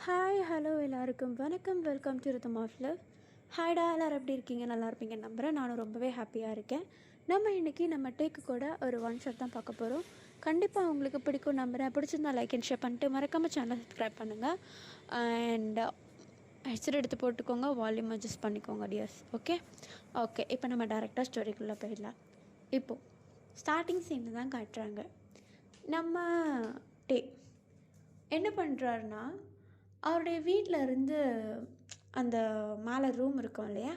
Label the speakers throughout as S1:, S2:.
S1: Hi hello எல்லாருக்கும் வணக்கம். Welcome to rhythm of love. ஹாய்டா, எல்லோரும் எப்படி இருக்கீங்க? நல்லா இருப்பீங்கன்னு நம்புகிறேன். நானும் ரொம்பவே ஹாப்பியாக இருக்கேன். நம்ம இன்றைக்கி நம்ம டேக்கு கூட ஒரு ஒன் ஷாட் தான் பார்க்க போகிறோம். கண்டிப்பாக உங்களுக்கு பிடிக்கும் நம்புகிறேன். பிடிச்சிருந்தா லைக் அண்ட் ஷேர் பண்ணிட்டு மறக்காமல் சேனலை சப்ஸ்கிரைப் பண்ணுங்கள். அண்ட் ஹெட்செட் எடுத்து போட்டுக்கோங்க, வால்யூம் அட்ஜஸ்ட் பண்ணிக்கோங்க டியர்ஸ். ஓகே இப்போ நம்ம டேரெக்டாக ஸ்டோரிக்குள்ளே போயிடலாம். இப்போது ஸ்டார்டிங் சீனில் தான் காட்டுறாங்க. நம்ம டே என்ன பண்ணுறாருன்னா, அவருடைய வீட்டில் இருந்து அந்த மேலே ரூம் இருக்கும் இல்லையா,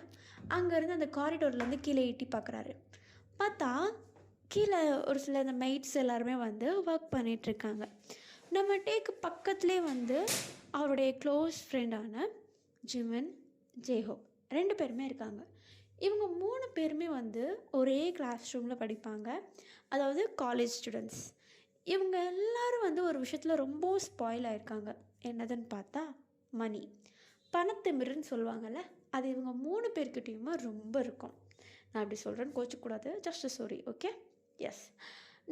S1: அங்கேருந்து அந்த காரிடோர்லேருந்து கீழே எட்டி பார்க்குறாரு. பார்த்தா கீழே ஒரு சில இந்த மெய்ட்ஸ் எல்லாருமே வந்து ஒர்க் பண்ணிகிட்ருக்காங்க. நம்ம டேக்கு பக்கத்துலேயே வந்து அவருடைய க்ளோஸ் ஃப்ரெண்டான ஜிமன், ஜேஹோப் 2 பேருமே இருக்காங்க. இவங்க 3 பேருமே வந்து ஒரே கிளாஸ் ரூமில் படிப்பாங்க. அதாவது காலேஜ் ஸ்டூடெண்ட்ஸ். இவங்க எல்லோரும் வந்து ஒரு விஷயத்தில் ரொம்ப ஸ்பாயில் ஆகிருக்காங்க. என்னதுன்னு பார்த்தா மணி, பணத்திமிருன்னு சொல்லுவாங்கள்ல, அது இவங்க 3 பேர்கிட்டையுமே ரொம்ப இருக்கும். நான் அப்படி சொல்கிறேன்னு கோச்சிக்கூடாது, ஜஸ்ட் சாரி. Okay, yes.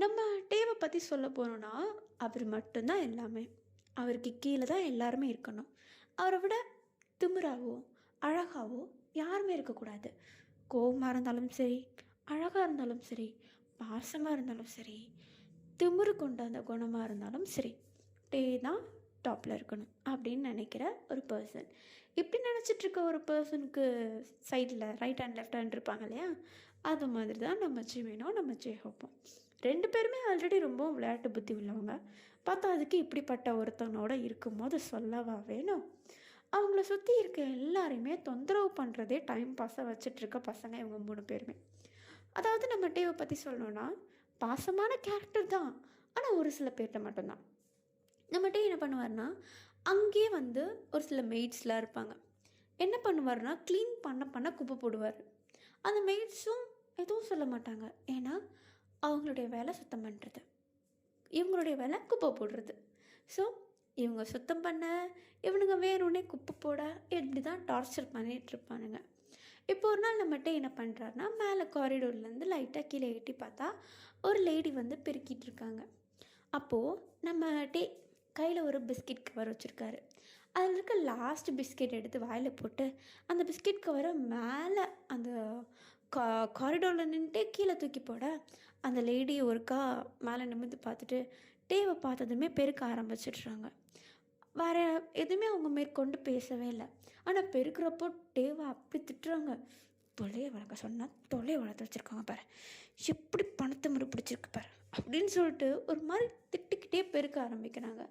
S1: நம்ம டேவை பற்றி சொல்ல போனோன்னா, அவர் மட்டும்தான் எல்லாமே. அவருக்கு கீழே தான் எல்லாருமே இருக்கணும். அவரை விட திமிராவோ அழகாவோ யாருமே இருக்கக்கூடாது. கோபமாக இருந்தாலும் சரி, அழகாக இருந்தாலும் சரி, பாசமாக இருந்தாலும் சரி, திமிரு கொண்ட அந்த குணமாக இருந்தாலும் சரி, டே தான் டாப்பில் இருக்கணும் அப்படின்னு நினைக்கிற ஒரு பர்சன். இப்படி நினச்சிட்ருக்க ஒரு பர்சனுக்கு சைடில் ரைட் ஹேண்ட் லெஃப்ட் ஹேண்ட் இருப்பாங்க இல்லையா, அது மாதிரி தான் நம்ம ஜிமினும் நம்ம ஜேஹோப்பும். 2 பேருமே ஆல்ரெடி ரொம்ப விளையாட்டு புத்தி உள்ளவங்க. பார்த்தா அதுக்கு இப்படிப்பட்ட ஒருத்தனோட இருக்கும்போது சொல்லவா வேணும். அவங்கள சுற்றி இருக்க எல்லாரையுமே தொந்தரவு பண்ணுறதே டைம் பாஸாக வச்சிட்ருக்க பசங்க இவங்க 3 பேருமே. அதாவது நம்ம டேவை பற்றி சொல்லணுன்னா, பாசமான கேரக்டர் தான், ஆனால் ஒரு சில பேர்கிட்ட மட்டும்தான். நம்ம டே என்ன பண்ணுவார்னா, அங்கேயே வந்து ஒரு சில மெய்ட்ஸ்லாம் இருப்பாங்க. என்ன பண்ணுவார்னா, க்ளீன் பண்ண குப்பை போடுவார். அந்த மெய்ட்ஸும் எதுவும் சொல்ல மாட்டாங்க. ஏன்னா அவங்களுடைய வேலை சுத்தம் பண்ணுறது, இவங்களுடைய வேலை குப்பை போடுறது. ஸோ இவங்க சுத்தம் பண்ண, இவனுங்க வேணும்னே குப்பை போட, இப்படி தான் டார்ச்சர் பண்ணிகிட்ருப்பானுங்க. இப்போ ஒரு நாள் நம்மகிட்ட என்ன பண்ணுறாருனா, மேலே காரிடோர்லேருந்து லைட்டாக கீழே எட்டி பார்த்தா ஒரு லேடி வந்து பெருக்கிட்டு இருக்காங்க. அப்போது நம்ம டே கையில் ஒரு பிஸ்கெட் கவர் வச்சுருக்காரு. அதில் இருக்க லாஸ்ட் பிஸ்கெட் எடுத்து வாயில் போட்டு அந்த பிஸ்கெட் கவரை மேலே அந்த காரிடோரில் நின்றுட்டு கீழே தூக்கி போட, அந்த லேடி ஒருக்கா மேலே நிமிர்ந்து பார்த்துட்டு டேவை பார்த்ததுமே பெருக்க ஆரம்பிச்சிடுறாங்க. வேறு எதுவுமே அவங்க மேற்கொண்டு பேசவே இல்லை. ஆனால் பெருக்கிறப்போ டேவை அப்படி திட்டுறாங்க. தொலையை வளர்க்க சொன்னால் தொலையை வளர்த்து வச்சுருக்காங்க பாரு, எப்படி பணத்தை முறை பிடிச்சிருக்கு பாரு அப்படின்னு சொல்லிட்டு ஒரு மாதிரி திட்டிக்கிட்டே பெருக்க ஆரம்பிக்கிறாங்க.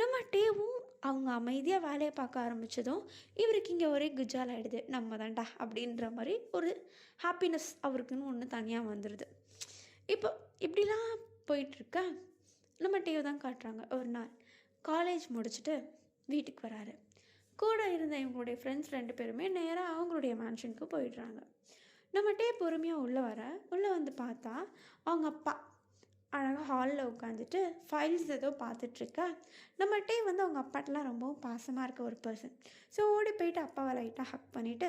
S1: நம்ம டேவும் அவங்க அமைதியாக வேலையை பார்க்க ஆரம்பித்ததும் இவருக்கு இங்கே ஒரே குஜால் ஆகிடுது. நம்ம தான்டா அப்படின்ற மாதிரி ஒரு ஹாப்பினஸ் அவருக்குன்னு ஒன்று தனியாக வந்துடுது. இப்போ இப்படிலாம் போயிட்டுருக்க நம்ம டேவை தான் காட்டுறாங்க. ஒரு நாள் காலேஜ் முடிச்சுட்டு வீட்டுக்கு வராரு. கூட இருந்த இவங்களுடைய ஃப்ரெண்ட்ஸ் 2 பேருமே நேராக அவங்களுடைய மேன்ஷனுக்கு போயிடுறாங்க. நம்ம டே பொறுமையாக உள்ளே வந்து பார்த்தா அவங்க அப்பா அழகாக ஹாலில் உட்காந்துட்டு ஃபைல்ஸ் ஏதோ பார்த்துட்ருக்க. நம்ம டே வந்து அவங்க அப்பாட்டெலாம் ரொம்பவும் பாசமாக இருக்க ஒரு பர்சன். ஸோ ஓடி போயிட்டு அப்பாவை லைட்டாக ஹக் பண்ணிவிட்டு,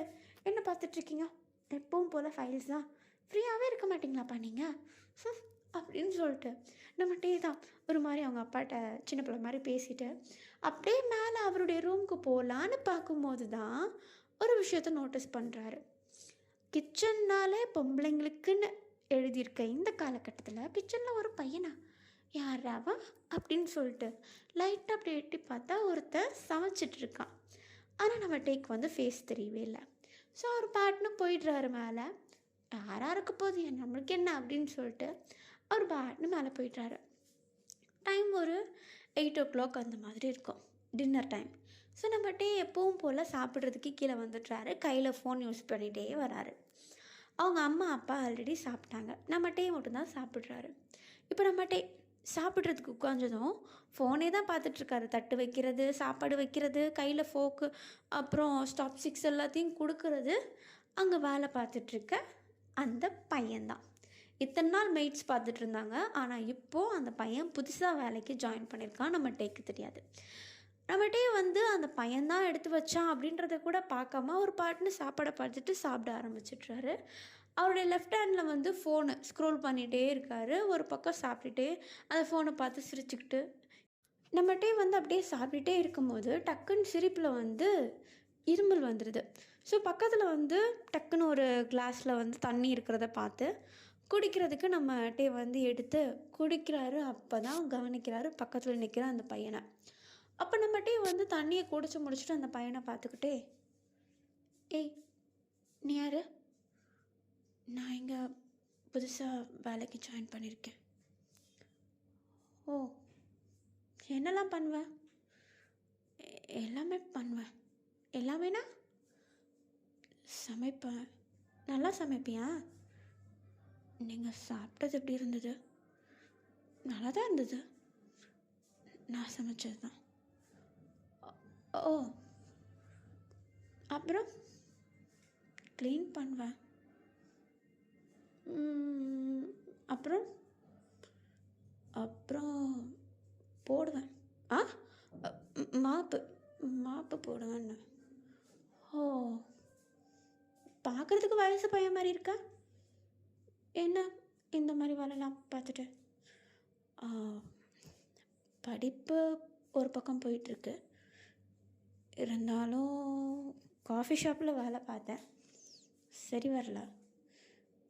S1: என்ன பார்த்துட்ருக்கீங்க? எப்பவும் போல் ஃபைல்ஸ் தான், ஃப்ரீயாகவே இருக்க மாட்டிங்களாப்பா நீங்கள் அப்படின்னு சொல்லிட்டு நம்ம டே தான் ஒரு மாதிரி அவங்க அப்பாட்ட சின்ன பிள்ளை மாதிரி பேசிட்டு அப்படியே மேலே அவருடைய ரூமுக்கு போகலான்னு பார்க்கும்போது தான் ஒரு விஷயத்த நோட்டீஸ் பண்ணுறாரு. கிச்சன்னாலே பொம்பளைங்களுக்குன்னு எழுதியிருக்க இந்த காலகட்டத்தில் கிச்சனில் ஒரு பையனா, யாராவா அப்படின்னு சொல்லிட்டு லைட்டாக அப்படி எட்டி பார்த்தா ஒருத்தர் சமைச்சிட்ருக்கான். ஆனால் நம்ம டேக்கு வந்து ஃபேஸ் தெரியவே இல்லை. ஸோ அவர் பாட்டுன்னு போயிடுறாரு மேலே. யாராக இருக்க போது நம்மளுக்கு என்ன அப்படின்னு சொல்லிட்டு அவர் பாட்டுன்னு மேலே போயிடுறாரு. டைம் ஒரு 8 o'clock அந்த மாதிரி இருக்கும், டின்னர் டைம். ஸோ நம்ம டே எப்பவும் போல் சாப்பிட்றதுக்கு கீழே வந்துடுறாரு. கையில் ஃபோன் யூஸ் பண்ணிகிட்டே வராரு. அவங்க அம்மா அப்பா ஆல்ரெடி சாப்பிட்டாங்க. நம்ம டே மட்டும்தான் சாப்பிட்றாரு. இப்போ நம்ம டே சாப்பிட்றதுக்கு உட்காந்ததும் ஃபோனே தான் பார்த்துட்ருக்காரு. தட்டு வைக்கிறது, சாப்பாடு வைக்கிறது, கையில் ஃபோக்கு, அப்புறம் ஸ்டாப் சிக்ஸ் எல்லாத்தையும் கொடுக்கறது. அங்கே வேலை பார்த்துட்ருக்க அந்த பையன்தான். இத்தனை நாள் மெய்ட்ஸ் பார்த்துட்டு இருந்தாங்க. ஆனால் இப்போது அந்த பையன் புதுசாக வேலைக்கு ஜாயின் பண்ணியிருக்கான். நம்ம டேக்கு தெரியாது. நம்ம டே வந்து அந்த பையன்தான் எடுத்து வச்சான் அப்படின்றத கூட பார்க்காம ஒரு பாட்டுன்னு சாப்பாடை பார்த்துட்டு சாப்பிட ஆரம்பிச்சிட்றாரு. அவருடைய லெஃப்ட் ஹேண்டில் வந்து ஃபோனு ஸ்க்ரோல் பண்ணிகிட்டே இருக்கார். ஒரு பக்கம் சாப்பிட்டுட்டே அந்த ஃபோனை பார்த்து சிரிச்சுக்கிட்டு நம்மகிட்டே வந்து அப்படியே சாப்பிட்டுட்டே இருக்கும்போது டக்குன்னு சிரிப்பில் வந்து இருமல் வந்துடுது. ஸோ பக்கத்தில் வந்து டக்குன்னு ஒரு கிளாஸில் வந்து தண்ணி இருக்கிறத பார்த்து குடிக்கிறதுக்கு நம்மகிட்டே வந்து எடுத்து குடிக்கிறாரு. அப்போ தான் கவனிக்கிறாரு பக்கத்தில் நிற்கிற அந்த பையனை. அப்போ நம்மகிட்டே வந்து தண்ணியை குடிச்சு முடிச்சுட்டு அந்த பையனை பார்த்துக்கிட்டே, ஏய் நீ யார்? நான் இங்கே புதுசாக வேலைக்கு ஜாயின் பண்ணியிருக்கேன். ஓ, என்னெல்லாம் பண்ணுவேன்? எல்லாமே பண்ணுவேன். எல்லாமேனா? சமைப்பேன். நல்லா சமைப்பியா? நீங்கள் சாப்பிட்டது எப்படி இருந்தது? நல்லா தான் இருந்தது. நான் சமைச்சது தான். ஓ, அப்புறம் க்ளீன் பண்ணுவேன். அப்புறம் அப்புறம் போடுவேன். ஆ, மாப்பு மாப்பு போடுவேன்னு. ஓ, பார்க்குறதுக்கு வயசு பையன் மாதிரி இருக்கா? என்ன இந்த மாதிரி வேலைலாம் பார்த்துட்டு? ஆ, படிப்பு ஒரு பக்கம் போயிட்டுருக்கு. இருந்தாலும் காஃபி ஷாப்பில் வேலை பார்த்தேன், சரி வரல.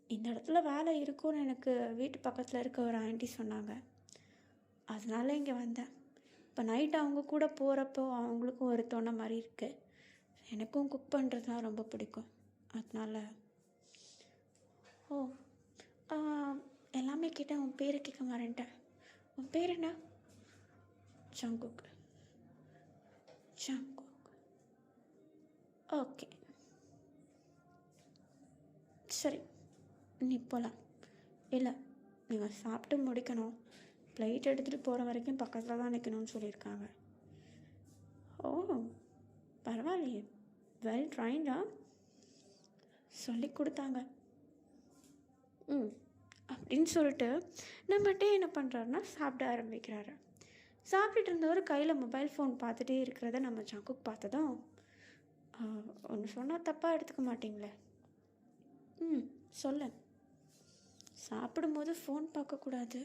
S1: இந்த இடத்துல வேலை இருக்கும்னு எனக்கு வீட்டு பக்கத்தில் இருக்க ஒரு ஆண்டி சொன்னாங்க. அதனால் இங்கே வந்தேன். இப்போ நைட் அவங்க கூட போகிறப்போ அவங்களுக்கும் ஒரு துணை மாதிரி இருக்குது. எனக்கும் குக் பண்ணுறதுலாம் ரொம்ப பிடிக்கும். அதனால் ஓ, எல்லாமே கேட்டேன். உன் பேரை கேட்க மாறேன்ட்டேன். உன் பேர் என்ன? ஜங்குக். ஜங்குக். ஓகே, சரி, நீ போகலாம். இல்லை, நீங்கள் சாப்பிட்டு முடிக்கணும். ஃப்ளைட் எடுத்துகிட்டு போகிற வரைக்கும் பக்கத்தில் தான் நிற்கணும்னு சொல்லியிருக்காங்க. ஓ, பரவாயில்லையே, வெல் ட்ரைண்டா சொல்லி கொடுத்தாங்க. அப்படின்னு சொல்லிட்டு நம்மகிட்டே என்ன பண்ணுறாருன்னா சாப்பிட ஆரம்பிக்கிறாரு. சாப்பிட்டுட்டு இருந்தவர் கையில் மொபைல் ஃபோன் பார்த்துட்டே இருக்கிறத நம்ம ஜங்குக் பார்த்ததும், ஒன்று சொன்னால் தப்பாக எடுத்துக்க மாட்டிங்களே? சொல்ல. சாப்பிடும்போது ஃபோன் பார்க்கக்கூடாது.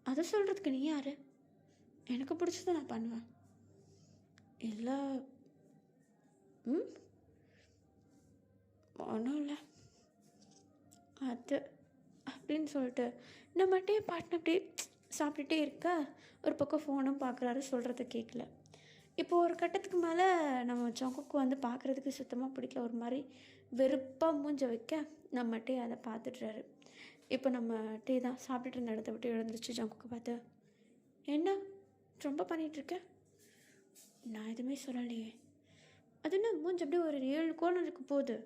S1: அதை சொல்கிறதுக்கு நீ யார்? எனக்கு பிடிச்சதை நான் பண்ணுவேன். இல்லை, ஒன்றும் இல்லை அது அப்படின்னு சொல்லிட்டு நம்மகிட்டே பாட்டு அப்படியே சாப்பிட்டுட்டே இருக்க ஒரு பக்கம் ஃபோனும் பார்க்குறாரு. சொல்கிறத கேட்கல. இப்போ ஒரு கட்டத்துக்கு மேலே நம்ம ஜங்குக்கு வந்து பார்க்குறதுக்கு சுத்தமாக பிடிக்கல. ஒரு மாதிரி வெறுப்பாக மூஞ்ச வைக்க நம்மகிட்டே அதை பார்த்துட்றாரு. இப்போ நம்ம டீ தான் சாப்பிட்டுட்டு இருந்த இடத்த விட்டு எழுந்துருச்சு. ஜங்குக்கு பார்த்து, என்ன ரொம்ப பண்ணிகிட்ருக்கேன்? நான் எதுவுமே சொல்லலையே. அது என்ன மூஞ்சி அப்படியே ஒரு 7 கோணம் போகுது?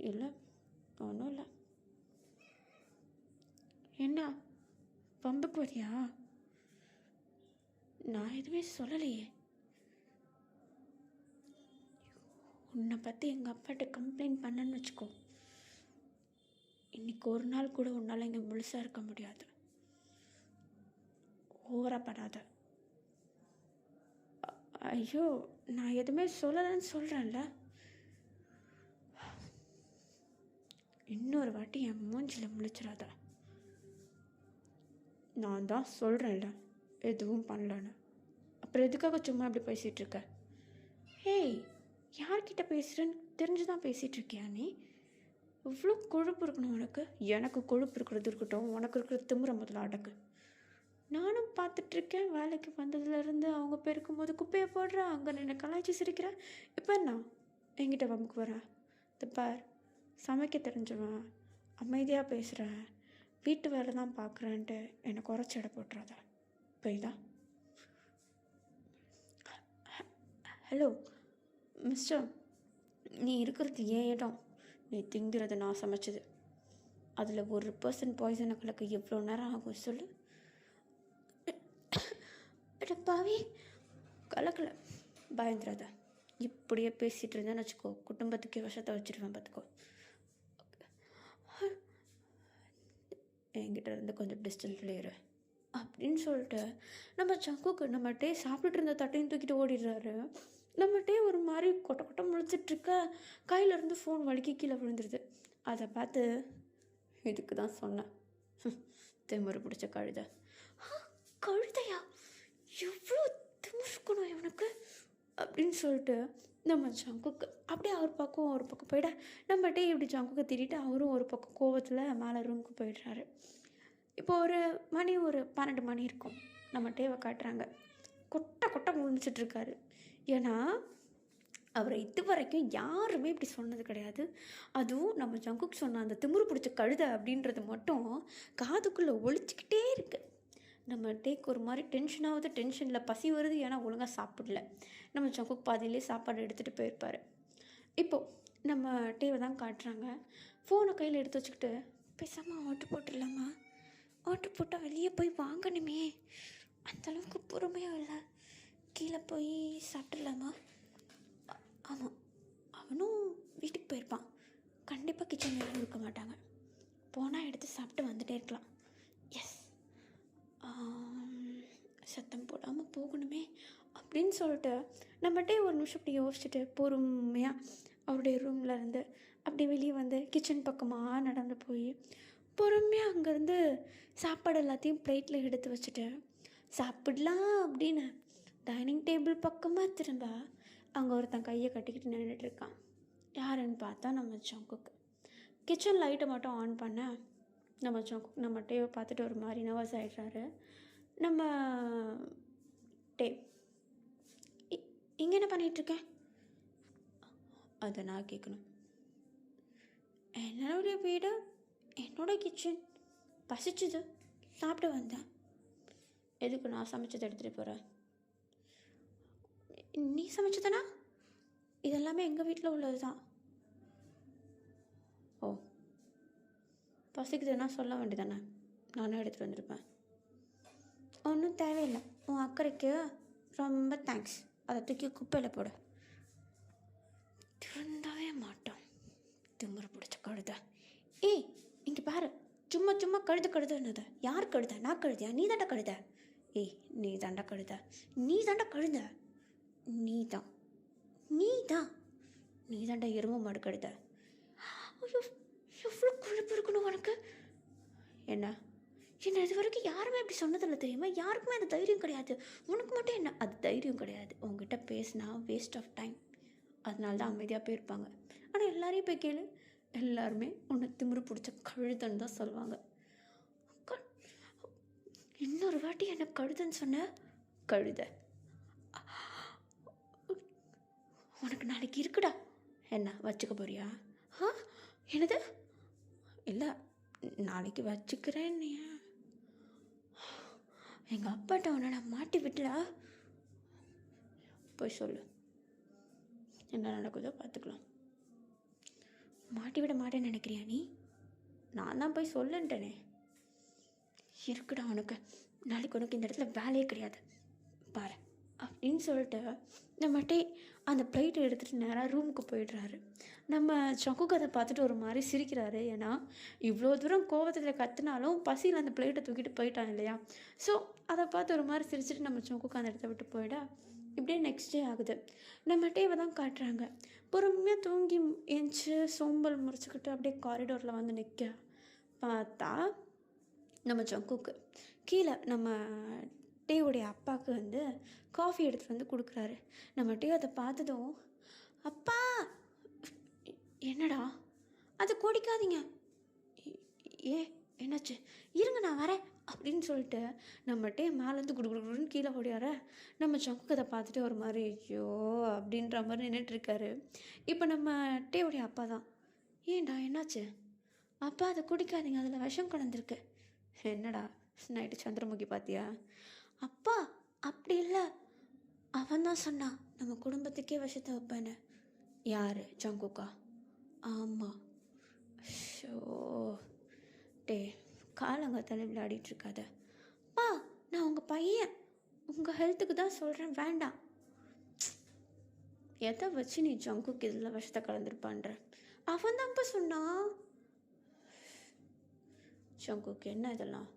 S1: இல்லை, ஒன்றும் இல்லை. என்ன பம்புக்கு வரியா? நான் எதுவுமே சொல்லலையே. உன்னை பற்றி எங்கள் அப்பாட்ட கம்ப்ளைண்ட் பண்ணன்னு வச்சுக்கோ, இன்றைக்கி ஒரு நாள் கூட உன்னால் இங்கே முழுசாக இருக்க முடியாது. ஓவராக படாத. ஐயோ, நான் எதுவுமே சொல்லலைன்னு சொல்கிறேன்ல. இன்னொரு வாட்டி என் மூஞ்சில் முழிச்சிடாத. நான் தான் சொல்கிறேன்ல எதுவும் பண்ணலன்னு. அப்புறம் எதுக்காக சும்மா இப்படி பேசிகிட்ருக்க? ஹேய், யார்கிட்ட பேசுகிறேன்னு தெரிஞ்சு தான் பேசிகிட்ருக்கியா நீ? இவ்வளோ கொழுப்பு இருக்கணும் உனக்கு. எனக்கு கொழுப்பு இருக்கிறது இருக்கட்டும், உனக்கு இருக்கிற திமுறை முதல்ல அடக்கு. நானும் பார்த்துட்ருக்கேன். வேலைக்கு வந்ததுலேருந்து அவங்க போயிருக்கும்போது குப்பையை போடுற, அங்கே நின்று கலாய்ச்சி சிரிக்கிற. இப்போ என்ன என்கிட்ட வம்புக்கு வர? பார், சமைக்க தெரிஞ்சவன், அமைதியாக பேசுகிறேன், வீட்டு வேலை தான் பார்க்குறேன்ட்டு என்னை குறைச்சி எடை போட்டுறாத. புரியுதா? ஹலோ மிஸ்டர், நீ இருக்கிறது ஏன் இடம். நீ திங்கிறது நான் சமைச்சது. அதில் 1% பாய்சனை கலக்க எவ்வளோ நேரம் ஆகும் சொல்லு? பாவி, கலக்கலை, பயந்துடாத. இப்படியே பேசிகிட்டு இருந்தேன்னு வச்சுக்கோ, குடும்பத்துக்கே விஷத்தை வச்சுருவேன் பார்த்துக்கோ. என்கிட்ட இருந்து கொஞ்சம் டிஸ்டன்ஸ்ல இரு அப்படின்னு சொல்லிட்டு நம்ம ஜங்குக்கு நம்மகிட்டே சாப்பிட்டுட்டு இருந்த தட்டையும் தூக்கிட்டு ஓடிடுறாரு. நம்மகிட்டே ஒரு மாதிரி கொட்டை கொட்டை முழிச்சிட்ருக்க கையிலேருந்து ஃபோன் வலிக்கி கீழே விழுந்துருது. அதை பார்த்து, இதுக்கு தான் சொன்னேன் திமிரு பிடிச்ச கழுத, கழுதையா, எவ்வளோ திமிருக்கணும் இவனுக்கு அப்படின்னு சொல்லிட்டு நம்ம ஜங்குக்கு அப்படியே அவர் பக்கம் போயிட நம்மகிட்டே இப்படி ஜங்குக்கு திட்டிட்டு அவரும் ஒரு பக்கம் கோவத்தில் மேலே ரூமுக்கு போயிடுறாரு. இப்போ ஒரு 12 மணி இருக்கும். நம்ம டேவை காட்டுறாங்க. கொட்டை முடிச்சிட்ருக்காரு. ஏன்னா அவரை இது வரைக்கும் யாருமே இப்படி சொன்னது கிடையாது. அதுவும் நம்ம ஜங்குக்கு சொன்ன அந்த திமிரு பிடிச்ச கழுதை அப்படின்றது மட்டும் காதுக்குள்ளே ஒழிச்சிக்கிட்டே இருக்கு. நம்ம டேக்கு ஒரு மாதிரி டென்ஷனில் பசி வருது. ஏன்னா ஒழுங்காக சாப்பிடல. நம்ம ஜங்குக்கு பாதியிலே சாப்பாடு எடுத்துகிட்டு போயிருப்பார். இப்போது நம்ம டேவை தான் காட்டுறாங்க. ஃபோனை கையில் எடுத்து வச்சுக்கிட்டு பேசாமல் ஆர்டர் போட்டுடலாமா, ஆர்டர் போட்டால் வெளியே போய் வாங்கணுமே, அந்தளவுக்கு பொறுமையாக இல்லை, கீழே போய் சாப்பிட்றலாமா. ஆமாம், அவனும் வீட்டுக்கு போயிருப்பான். கண்டிப்பாக கிச்சனில் இருக்க மாட்டாங்க. போனால் எடுத்து சாப்பிட்டு வந்துட்டே இருக்கலாம். எஸ், சத்தம் போடாமல் போகணுமே அப்படின்னு சொல்லிட்டு நம்மகிட்டே ஒரு நிமிஷம் இப்படி யோசிச்சுட்டு பொறுமையாக அவருடைய ரூமில் இருந்து அப்படி வெளியே வந்து கிச்சன் பக்கமாக நடந்து போய் பொறுமையாக அங்கேருந்து சாப்பாடு எல்லாத்தையும் பிளேட்டில் எடுத்து வச்சுட்டு சாப்பிடலாம் அப்படின்னு டைனிங் டேபிள் பக்கமாக திரும்ப அங்கே ஒருத்தன் கையை கட்டிக்கிட்டு நின்றுட்டு இருக்கான். யாருன்னு பார்த்தா நம்ம ஜங்குக்கு. கிச்சன் லைட்டை மட்டும் ஆன் பண்ண நம்ம ஜங்குக்கு நம்ம டேவை பார்த்துட்டு ஒரு மாதிரி நர்வஸ் ஆகிடுறாரு. நம்ம டே, இங்கே என்ன பண்ணிகிட்ருக்கேன்? அதை நான் கேட்கணும். என்னோடைய வீடு, என்னோடய கிச்சன், பசிச்சுது, சாப்பிட்டு வந்தேன். எதுக்கு நான் சமைச்சதை எடுத்துகிட்டு போகிறேன்? நீ சமைச்சதானா? இதெல்லாமே எங்கள் வீட்டில் உள்ளது தான். ஓ, பசிக்குதுன்னா சொல்ல வேண்டியதானே, நானும் எடுத்துகிட்டு வந்திருப்பேன். ஒன்றும் தேவையில்லை, உன் அக்கறைக்கு ரொம்ப தேங்க்ஸ். அதை தூக்கி குப்பையில் போட. திருந்தவே மாட்டோம், திமுறை பிடிச்ச கழுத. ஏய், இங்கே பாரு, சும்மா கழுதுன்னது. யார் கழுத? நான் கழுதியா? நீ தாண்டா கழுத. ஏய், நீ தாண்டா கழுத. நீ தாண்டா எருமை மாடு கழுத. ஐயோ, எவ்வளோ கொழுப்பு இருக்கணும் உனக்கு. என்ன இது வரைக்கும் யாருமே இப்படி சொன்னதில்லை தெரியுமா? யாருக்குமே அது தைரியம் கிடையாது. உனக்கு மட்டும் என்ன அது தைரியம் கிடையாது? உங்ககிட்ட பேசினா வேஸ்ட் ஆஃப் டைம். அதனால தான் அமைதியாக போயிருப்பாங்க. ஆனால் எல்லாரையும் போய் கேளு, எல்லாருமே உன்னை திமிரு பிடிச்ச கழுதன்னு தான் சொல்லுவாங்க. இன்னொரு வாட்டி என்ன கழுதன்னு சொன்ன, கழுத. உனக்கு நாளைக்கு இருக்குடா. என்ன வச்சுக்க போறியா? என்னது? இல்லை, நாளைக்கு வச்சுக்கிறேன். எங்கள் அப்பாட்ட உன்னை நான் மாட்டி விட்டுடா. போய் சொல்லு, என்ன நடக்குதோ பார்த்துக்கலாம். மாட்டி விட மாட்டேன்னு நினைக்கிறியா நீ? நான் தான் போய் சொல்லுன்ட்டேனே. இருக்குடா உனக்கு, நாளைக்கு உனக்கு இந்த இடத்துல வேலையே கிடையாது பாரு அப்படின்னு சொல்லிட்டு நம்மகிட்டே அந்த பிளேட்டை எடுத்துகிட்டு நேராக ரூமுக்கு போயிடுறாரு. நம்ம ஜங்குக்கு அதை பார்த்துட்டு ஒரு மாதிரி சிரிக்கிறாரு. ஏன்னா இவ்வளோ தூரம் கோவத்தில் கற்றுனாலும் பசியில் அந்த பிளேட்டை தூக்கிட்டு போயிட்டான் இல்லையா. ஸோ அதை பார்த்து ஒரு மாதிரி சிரிச்சுட்டு நம்ம ஜங்குக்கு அந்த இடத்த விட்டு போயிடா. இப்படியே நெக்ஸ்ட் டே ஆகுது. நம்ம டேவை தான் காட்டுறாங்க. பொறுமையாக தூங்கி எஞ்சி சோம்பல் முறிச்சுக்கிட்டு அப்படியே காரிடோரில் வந்து நிற்க பார்த்தா நம்ம ஜங்குக்கு கீழே நம்ம டேவுடைய அப்பாவுக்கு வந்து காஃபி எடுத்துகிட்டு வந்து கொடுக்குறாரு. நம்ம டே அதை பார்த்ததும், அப்பா. என்னடா அதை குடிக்காதீங்க. என்னாச்சு? இருங்க நான் வரேன் அப்படின்னு சொல்லிட்டு நம்ம டே மேலேருந்து குடுன்னு கீழே ஓடியார. நம்ம ஜங்குக்கு அதை பார்த்துட்டு ஒரு மாதிரி ஐயோ அப்படின்ற மாதிரி நின்றுட்டுருக்காரு. இப்போ நம்ம டேவுடைய அப்பா தான், ஏன்டா என்னாச்சு? அப்பா அதை குடிக்காதீங்க, அதில் விஷம் கலந்துருக்கு. என்னடா நைட்டு சந்திரமுகி பார்த்தியா? அப்பா அப்படி இல்லை, அவன் தான் சொன்னான் நம்ம குடும்பத்துக்கே விஷத்தை வைப்பேன்னு. யார்? ஜங்குக்கா? ஆமாம். ஷோ டே, காலங்கத்தால விளையாடிட்டுருக்காத. அப்பா நான் உங்கள் பையன், உங்கள் ஹெல்த்துக்கு தான் சொல்கிறேன், வேண்டாம். எதை வச்சு நீ ஜங்குக்கு இதில் விஷத்தை கலந்துருப்பான்ற? அவன் தான் இப்போ சொன்னான். ஜங்குக்கு என்ன இதெல்லாம்?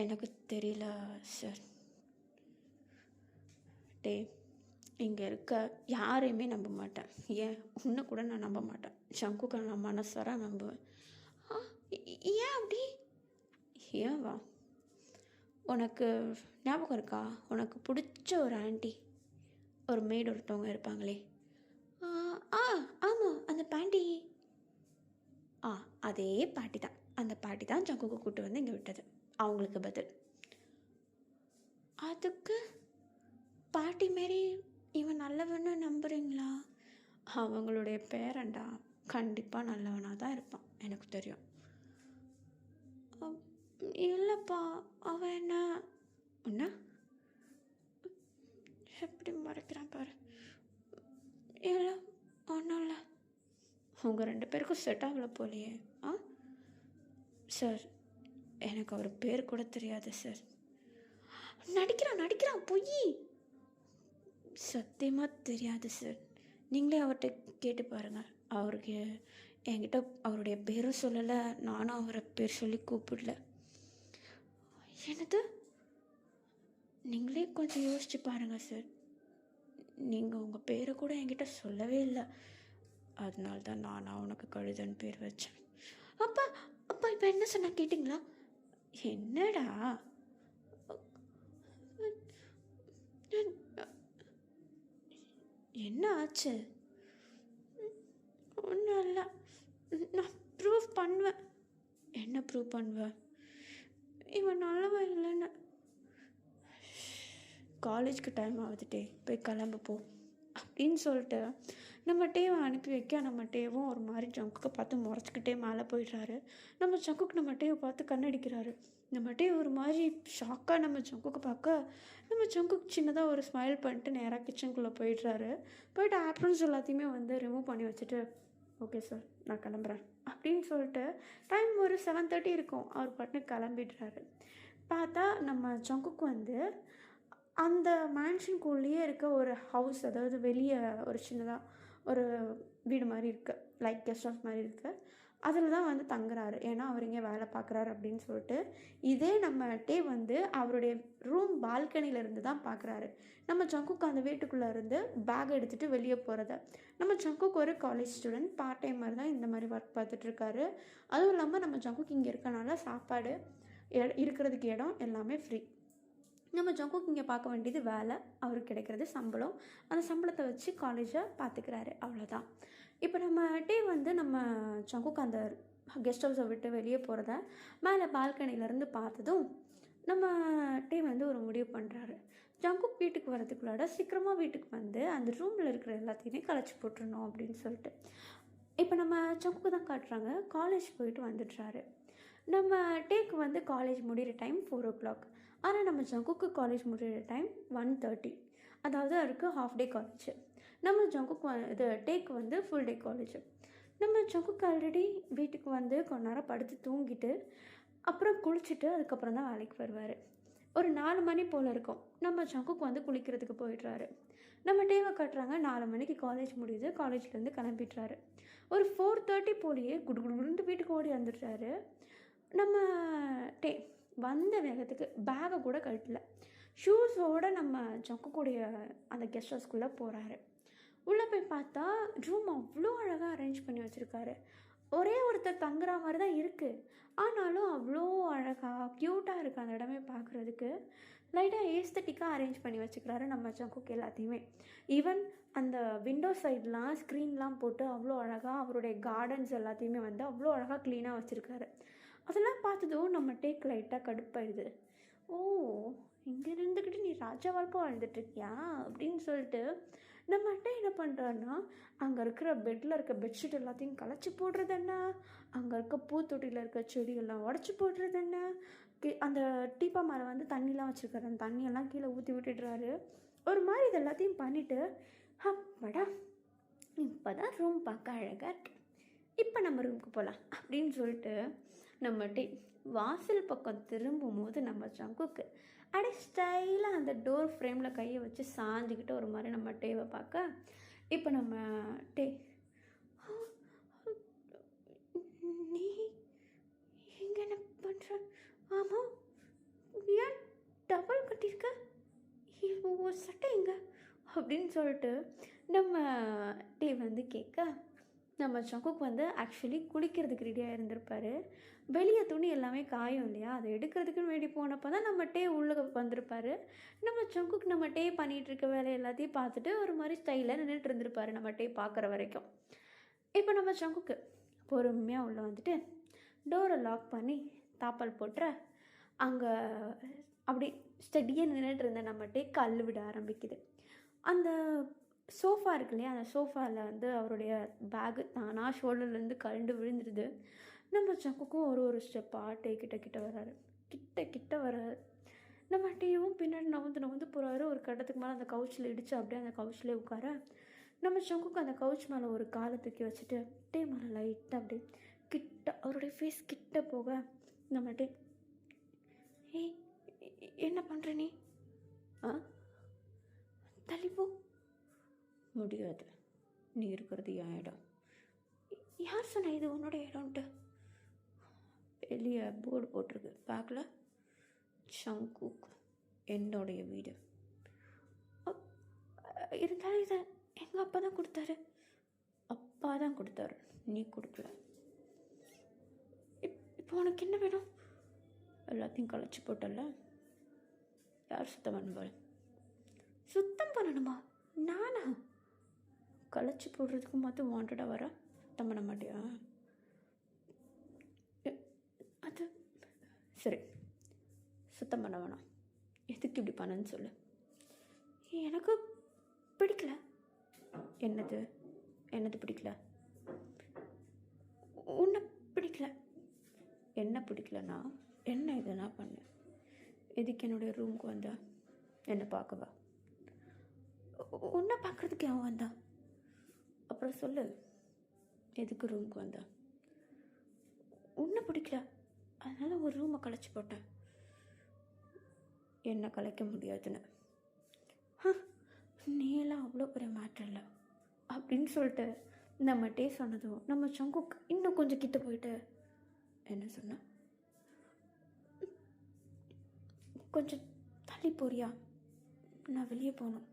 S1: எனக்கு தெரியல சார். டே, இங்கே இருக்க யாரையுமே நம்ப மாட்டேன். ஏன் உன்னை கூட நான் நம்ப மாட்டேன். ஜங்குக்கு நான் மனசார நம்புவேன். ஏன் அப்படி? ஏன் வா, உனக்கு ஞாபகம் இருக்கா, உனக்கு பிடிச்ச ஒரு ஆண்டி, ஒரு மெய்டு ஒருத்தவங்க இருப்பாங்களே? ஆ ஆ ஆமாம், அந்த பாண்டி. ஆ அதே பாட்டி தான். அந்த பாட்டி தான் ஜங்குக்கு கூட்டு வந்து இங்கே விட்டது. அவங்களுக்கு பதில். அதுக்கு பாட்டி மாரி இவன் நல்லவன்னு நம்புறீங்களா? அவங்களுடைய பேரன்டா, கண்டிப்பாக நல்லவனாக தான் இருப்பான், எனக்கு தெரியும். இல்லைப்பா, அவன் என்ன எப்படி மறைக்கிறான் பாரு. இல்லை, ஒன்றும் இல்லை. உங்கள் 2 பேருக்கும் செட் ஆகலை போலையே. ஆ சார், எனக்கு அவர் பேர் கூட தெரியாது சார். நடிக்கிறான் பொய். சத்தியமாக தெரியாது சார். நீங்களே அவர்கிட்ட கேட்டு பாருங்கள். அவருக்கு என்கிட்ட அவருடைய பேரும் சொல்லலை, நானும் அவரை பேர் சொல்லி கூப்பிடல. என்னது? நீங்களே கொஞ்சம் யோசிச்சு பாருங்கள் சார். நீங்கள் உங்கள் பேரை கூட என்கிட்ட சொல்லவே இல்லை. அதனால தான் நான் உனக்கு கழுதன் பேர் வச்சேன். அப்பா அப்பா இப்போ என்ன சொன்ன கேட்டிங்களா? என்னடா? என்ன ஆச்சு? ஒன்றும் இல்லை, நான் ப்ரூவ் பண்ணுவேன். என்ன ப்ரூவ் பண்ணுவேன்? இவன் நல்லவன் இல்லைன்னு. காலேஜ்க்கு டைம் ஆகுதுட்டே, போய் கிளம்பு போ அப்படின்னு சொல்லிட்டு நம்ம டேவை அனுப்பி வைக்க, நம்ம டேவும் ஒரு மாதிரி ஜங்குக்கு பார்த்து முறைச்சிக்கிட்டே மேலே போயிடுறாரு. நம்ம ஜங்குக்கு நம்ம டேவை பார்த்து கண்ணடிக்கிறாரு. நம்ம டே ஒரு மாதிரி ஷாக்காக நம்ம ஜங்குக்கு பார்க்க, நம்ம ஜங்குக்கு சின்னதாக ஒரு ஸ்மைல் பண்ணிட்டு நேராக கிச்சனுக்குள்ளே போயிடுறாரு. போயிட்டு ஆப்ரன்ஸ் எல்லாத்தையுமே வந்து ரிமூவ் பண்ணி வச்சுட்டு, ஓகே சார் நான் கிளம்புறேன் அப்படின்னு சொல்லிட்டு, டைம் ஒரு 7:30 இருக்கும், அவர் பாட்டுன்னு கிளம்பிடுறாரு. பார்த்தா நம்ம ஜங்குக்கு வந்து அந்த மேன்ஷனுக்குள்ளேயே இருக்க ஒரு ஹவுஸ், அதாவது வெளியே ஒரு சின்னதாக ஒரு வீடு மாதிரி இருக்குது, லைக் கெஸ்ட் ஹவுஸ் மாதிரி இருக்குது. அதில் தான் வந்து தங்குறாரு. ஏன்னா அவர் இங்கே வேலை பார்க்குறாரு அப்படின்னு சொல்லிட்டு. இதே நம்ம டே வந்து அவருடைய ரூம் பால்கனியிலேருந்து தான் பார்க்குறாரு. நம்ம ஜங்குக்கு அந்த வீட்டுக்குள்ளே இருந்து பேக் எடுத்துகிட்டு வெளியே போகிறத. நம்ம ஜங்குக்கு ஒரு காலேஜ் ஸ்டூடெண்ட், பார்ட் டைமர் தான் இந்த மாதிரி ஒர்க் பார்த்துட்ருக்காரு. அதுவும் இல்லாமல் நம்ம ஜங்குக்கு இங்கே இருக்கனால சாப்பாடு, இருக்கிறதுக்கு இடம் எல்லாமே ஃப்ரீ. நம்ம ஜங்குக்கு இங்கே பார்க்க வேண்டியது வேலை, அவருக்கு கிடைக்கிறது சம்பளம். அந்த சம்பளத்தை வச்சு காலேஜை பார்த்துக்கிறாரு, அவ்வளோதான். இப்போ நம்ம டே வந்து நம்ம ஜங்குக்கு அந்த கெஸ்ட் ஹவுஸை விட்டு வெளியே போகிறத மேலே பால்கனிலேருந்து பார்த்ததும் நம்ம டே வந்து ஒரு முடிவு பண்ணுறாரு. ஜங்குக் வீட்டுக்கு வரதுக்குள்ளாட சீக்கிரமாக வீட்டுக்கு வந்து அந்த ரூமில் இருக்கிற எல்லாத்தையுமே கலைச்சி போட்டுருணும் அப்படின்னு சொல்லிட்டு. இப்போ நம்ம ஜங்குக்கு தான் காட்டுறாங்க, காலேஜ் போயிட்டு வந்துடுறாரு. நம்ம டேக்கு வந்து காலேஜ் முடிகிற டைம் 4 o'clock. ஆனால் நம்ம ஜங்குக்கு காலேஜ் முடிகிற டைம் 1:30. அதாவது அவருக்கு ஹாஃப் டே காலேஜ். நம்ம ஜங்குக்கு இது டேக்கு வந்து ஃபுல் டே காலேஜ். நம்ம ஜங்குக்கு ஆல்ரெடி வீட்டுக்கு வந்து கொஞ்ச நேரம் படுத்து தூங்கிட்டு அப்புறம் குளிச்சுட்டு அதுக்கப்புறம் தான் வேலைக்கு வருவார். ஒரு 4 மணி போல் இருக்கும், நம்ம ஜங்குக்கு வந்து குளிக்கிறதுக்கு போயிடுறாரு. நம்ம டேவை காட்டுறாங்க, 4 மணிக்கு காலேஜ் முடியுது, காலேஜ்லேருந்து கிளம்பிடுறாரு. ஒரு 4:30 போலேயே குடுகுடுன்னு வீட்டுக்கு ஓடி வந்துடுறாரு. நம்ம டே வந்த வேகத்துக்கு பேகை கூட கழட்டல, ஷூஸோடு நம்ம ஜங்குக்கூடிய அந்த கெஸ்ட் ஹவுஸ்குள்ளே போகிறாரு. உள்ளே போய் பார்த்தா ரூம் அவ்வளோ அழகாக அரேஞ்ச் பண்ணி வச்சுருக்காரு. ஒரே ஒருத்தர் தங்குற மாதிரி தான் இருக்குது, ஆனாலும் அவ்வளோ அழகாக க்யூட்டாக இருக்குது அந்த இடமே பார்க்குறதுக்கு. லைட்டாக ஏஸ்தட்டிக்காக அரேஞ்ச் பண்ணி வச்சுக்கிறாரு நம்ம ஜங்குக்கு எல்லாத்தையுமே. ஈவன் அந்த விண்டோ சைட்லாம் ஸ்க்ரீன்லாம் போட்டு அவ்வளோ அழகாக அவருடைய கார்டன்ஸ் எல்லாத்தையுமே வந்து அவ்வளோ அழகாக க்ளீனாக வச்சுருக்காரு. அதெல்லாம் பார்த்ததும் நம்ம டேக் லைட்டாக கடுப்பாயிடுது. ஓ, இங்கே இருந்துக்கிட்டு நீ ராஜா வாழ்க்கை வாழ்ந்துட்டுருக்கியா அப்படின்னு சொல்லிட்டு நம்ம அட்டை என்ன பண்ணுறான்னா, அங்கே இருக்கிற பெட்டில் இருக்க பெட்ஷீட் எல்லாத்தையும் கலைச்சி போடுறது என்ன, அங்கே இருக்க பூத்தொட்டியில் இருக்க செடியெல்லாம் உடச்சி போடுறது என்ன, அந்த டீப்பா மேலே வந்து தண்ணிலாம் வச்சுருக்காரு, அந்த தண்ணியெல்லாம் கீழே ஊற்றி விட்டுடுறாரு. ஒரு மாதிரி இது எல்லாத்தையும் பண்ணிவிட்டு, அப்படா இப்போ தான் ரூம் பார்க்க அழகாக இருக்கு, இப்போ நம்ம ரூமுக்கு போகலாம் அப்படின்னு சொல்லிட்டு நம்ம வாசல் பக்கம் திரும்பும் போது நம்ம ஜங்குக்கு அடே ஸ்டைலாக அந்த டோர் ஃப்ரேமில் கையை வச்சு சாஞ்சிக்கிட்டு ஒரு மாதிரி நம்ம டேவை பார்க்க, இப்போ நம்ம டே நீ எங்கே என்ன பண்ணுற? ஆமாம், ஏன் டபுள் கட்டியிருக்க? ஒரு சட்டை எங்க அப்படின்னு சொல்லிட்டு நம்ம டே வந்து கேட்க, நம்ம சங்குக் வந்து ஆக்சுவலி குளிக்கிறதுக்கு ரெடியாக இருந்திருப்பார். வெளியே துணி எல்லாமே காயும் இல்லையா, அதை எடுக்கிறதுக்குன்னு வேண்டி போனப்போ தான் நம்ம டே உள்ளே வந்திருப்பார். நம்ம சங்குக் நம்ம டே பண்ணிகிட்டு இருக்க வேலை எல்லாத்தையும் பார்த்துட்டு ஒரு மாதிரி ஸ்டைலாக நின்றுட்டு இருந்திருப்பார் நம்ம டே பார்க்குற வரைக்கும். இப்போ நம்ம சங்குக்கு பொறுமையாக உள்ளே வந்துட்டு டோரை லாக் பண்ணி தாப்பால் போட்டுற அங்கே அப்படி ஸ்டடியாக நின்றுட்டு இருந்த நம்ம டே கல் விட ஆரம்பிக்குது. அந்த சோஃபா இருக்கு இல்லையா, அந்த சோஃபாவில் வந்து அவருடைய பேகு தானாக ஷோல்டர்லேருந்து கழண்டு விழுந்துடுது. நம்ம சங்குக்கும் ஒரு ஸ்டெப்பாக டே கிட்ட வர்றாரு. கிட்ட வர்றாரு. நம்ம டேவும் பின்னாடி நவுந்து போகிறாரு. ஒரு கட்டத்துக்கு மேலே அந்த கவுச்சில் இடித்து அப்படியே அந்த கவுச்சிலே உட்கார நம்ம சங்குக்கு அந்த கவுச் மேலே ஒரு காலை தூக்கி வச்சுட்டு டே மேலே லைட்டாக அப்படியே கிட்ட அவருடைய ஃபேஸ் கிட்ட போக நம்ம டே, ஏய் என்ன பண்ணுற நீ? தள்ளிப்போ. முடியாது, நீ இருக்கிறது என் இடம். யார் சொன்ன இது உன்னோட இடம்ன்ட்டு? வெளியே போர்டு போட்டிருக்கு, பார்க்கல? சங்குக் என்னுடைய வீடு. இருந்தாலும் இதை எங்கள் அப்பா தான் கொடுத்தாரு. அப்பா தான் கொடுத்தாரு, நீ கொடுக்கல. இப்போ உனக்கு என்ன வேணும்? எல்லாத்தையும் களைச்சி போட்டல, யார் சுத்தம் பண்ணுவாள்? சுத்தம் பண்ணணுமா? நானா? களைச்சி போடுறதுக்கு மட்டும் வாண்டடாக வர சுத்தம் பண்ண மாட்டியா? அது சரி, சுத்தம் பண்ண வேணாம். எதுக்கு இப்படி பண்ணன்னு சொல்லு. எனக்கு பிடிக்கல. என்னது பிடிக்கல? உன்னை பிடிக்கல. என்ன பிடிக்கலன்னா என்ன இது நான் பண்ணேன்? எதுக்கு என்னுடைய ரூமுக்கு வந்தா? என்னை பார்க்கவா? உன்னை பார்க்குறதுக்கு அவன் வந்தா? அப்புறம் சொல்லு, எதுக்கு ரூமுக்கு வந்தா? உன்னை பிடிக்கல, அதனால் ஒரு ரூமை கலைச்சி போட்டேன். என்னை கலைக்க முடியாதுன்னு. நீ எல்லாம் அவ்வளோ பெரிய மேட்டர் இல்லை அப்படின்னு சொல்லிட்டு நம்ம டே சொன்னதும் நம்ம சங்குக் இன்னும் கொஞ்சம் கிட்ட போயிட்டு என்ன சொன்ன? கொஞ்சம் தள்ளி போறியா? நான் வெளியே போகணும்.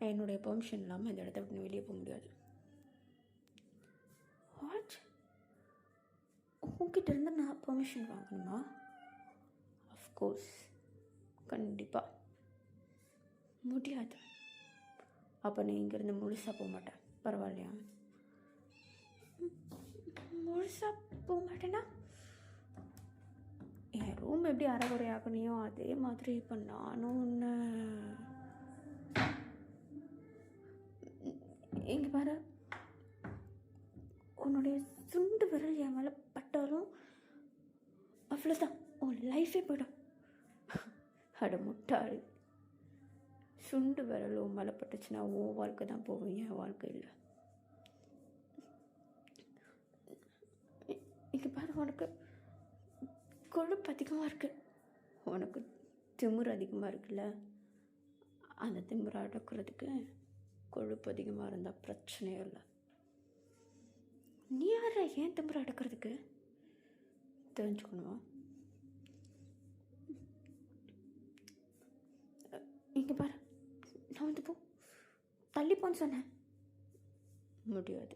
S1: என்னுடைய பெர்மிஷன் இல்லாமல் இந்த இடத்த விட்டு வெளியே போக முடியாது. வாட்? உங்ககிட்ட இருந்து நான் பெர்மிஷன் வாங்கணுமா? அஃப்கோர்ஸ், கண்டிப்பாக முடியாது. அப்போ நீ இங்கேருந்து முழுசாக போக மாட்டேன், பரவாயில்லையா? முழுசாக போக மாட்டேன்னா என் ரூம் எப்படி அரைகுறை ஆகணியோ அதே மாதிரி இப்போ நானும் ஒன்று. இங்கே பாரு, உன்னுடைய சுண்டு விரல் என் மேலே பட்டாலும் அவ்வளோதான், உன் லைஃபே போய்டும். அட முட்டாள், சுண்டு விரல் உன் மேலே பட்டுச்சுன்னா உன் வாழ்க்கை தான் போகும், என் வாழ்க்கை இல்லை. இங்கே பாரு, உனக்கு கொழுப்பு அதிகமாக இருக்குது, உனக்கு திமிரு அதிகமாக இருக்குல்ல, அந்த திமிரை அடக்கிறதுக்கு கொழுப்பு அதிகமாக இருந்தால் பிரச்சனையே இல்லை. நீ யார ஏன் திமிரை அடக்கிறதுக்கு? தெரிஞ்சுக்கணுமா? இங்கே பாரு, நான் வந்து போ, தள்ளிப்போன்னு சொன்னேன். முடியாது.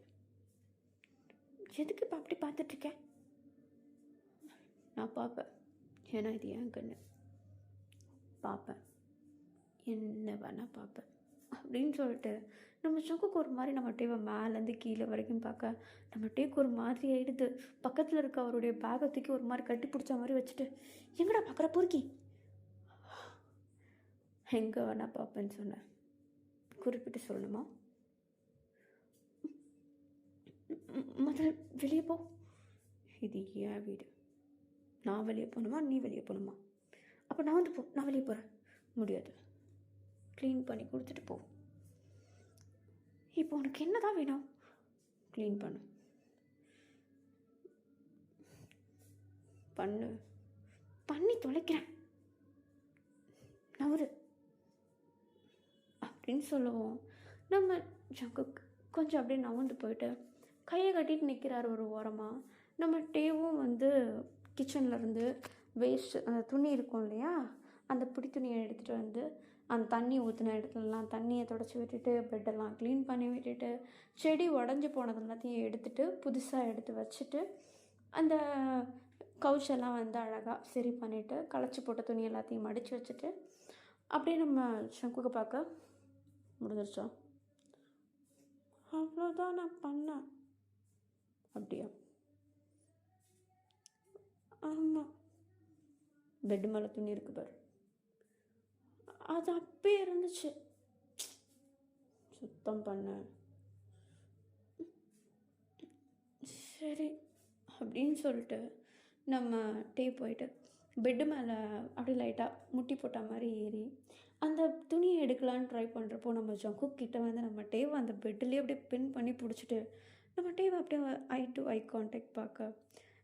S1: எதுக்கு இப்போ அப்படி பார்த்துட்ருக்கேன்? நான் பார்ப்பேன், ஏன்னா இது என் கண்ணு. பார்ப்பேன், என்ன வேணால் பார்ப்பேன் அப்படின்னு சொல்லிட்டு நம்ம சங்குக்கு ஒரு மாதிரி நம்ம டேவை மேலேருந்து கீழே வரைக்கும் பார்க்க நம்ம டேக்கு ஒரு மாதிரி ஆகிடுது. பக்கத்தில் இருக்க அவருடைய பேகை தூக்கி ஒரு மாதிரி கட்டி பிடிச்ச மாதிரி வச்சுட்டு, எங்கடா பார்க்குற பொறுக்கி? எங்கே வேணால் பார்ப்பேன்னு சொன்னேன், குறிப்பிட்டு சொல்லணுமா? முதல்ல வெளியே போ. இது ஏன் வீடு, நான் வெளியே போகணுமா நீ வெளியே போகணுமா? அப்போ நான் வந்து போ, நான் வெளியே போகிறேன். முடியாது, க்ளீன் பண்ணி கொடுத்துட்டு போ. இப்போ உனக்கு என்ன தான் வேணும்? க்ளீன் பண்ணி தொலைக்கிறேன், நவரு அப்படின்னு சொல்லுவோம். நம்ம ஜங்குக்கு கொஞ்சம் அப்படியே நவந்து போயிட்டு கையை கட்டிட்டு நிற்கிறார் ஒரு ஓரமாக. நம்ம டேவும் வந்து கிச்சன்லேருந்து வேஸ்ட் அந்த துணி இருக்கும் இல்லையா, அந்த பிடி துணியை எடுத்துகிட்டு வந்து அந்த தண்ணி ஊற்றின இடத்துலலாம் தண்ணியை தொடச்சி விட்டுட்டு பெட்டெல்லாம் க்ளீன் பண்ணி விட்டுட்டு செடி உடஞ்சி போனது எல்லாத்தையும் எடுத்துகிட்டு புதுசாக எடுத்து வச்சுட்டு அந்த கவுச்செல்லாம் வந்து அழகாக சரி பண்ணிவிட்டு களைச்சி போட்ட துணி எல்லாத்தையும் மடித்து வச்சுட்டு அப்படியே நம்ம சங்குக்கு பார்க்க முடிஞ்சிருச்சா? அவ்வளோதான் நான் பண்ணேன். அப்படியா? ஆமாம். பெட்டு மேலே துணி இருக்கு பாரு, அது அப்பயே இருந்துச்சு, சுத்தம் பண்ணேன். சரி அப்படின்னு சொல்லிட்டு நம்ம போயிட்டு பெட்டு மேலே அப்படி லைட்டாக முட்டி போட்ட மாதிரி ஏறி அந்த துணியை எடுக்கலான்னு ட்ரை பண்ணுறப்போ நம்ம ஜங்குக் கிட்ட வந்து நம்ம டேவை அந்த பெட்டுலேயே அப்படியே பின் பண்ணி பிடிச்சிட்டு நம்ம டேவை அப்படியே ஐ டு ஐ கான்டாக்ட் பார்க்க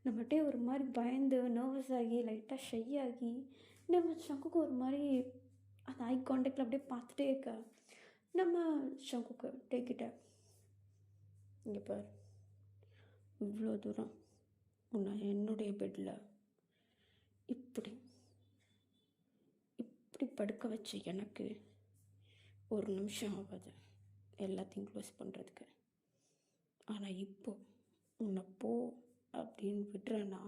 S1: நம்ம டே ஒரு மாதிரி பயந்து நர்வஸ் ஆகி லைட்டாக ஷை ஆகி நம்ம ஜங்குக்கு ஒரு மாதிரி அந்த ஐ கான்டாக்டில் அப்படியே பார்த்துட்டே இருக்க நம்ம ஜங்குக்கு டேக்கிட்ட இங்கே பார், இவ்வளோ தூரம் உன்னை என்னுடைய பெட்டில் இப்படி இப்படி படுக்க வச்சு எனக்கு ஒரு நிமிஷம் ஆகாது எல்லாத்தையும் க்ளோஸ் பண்ணுறதுக்கு. ஆனால் இப்போ உன்னை போ அப்படின்னு விட்டுறேன்னா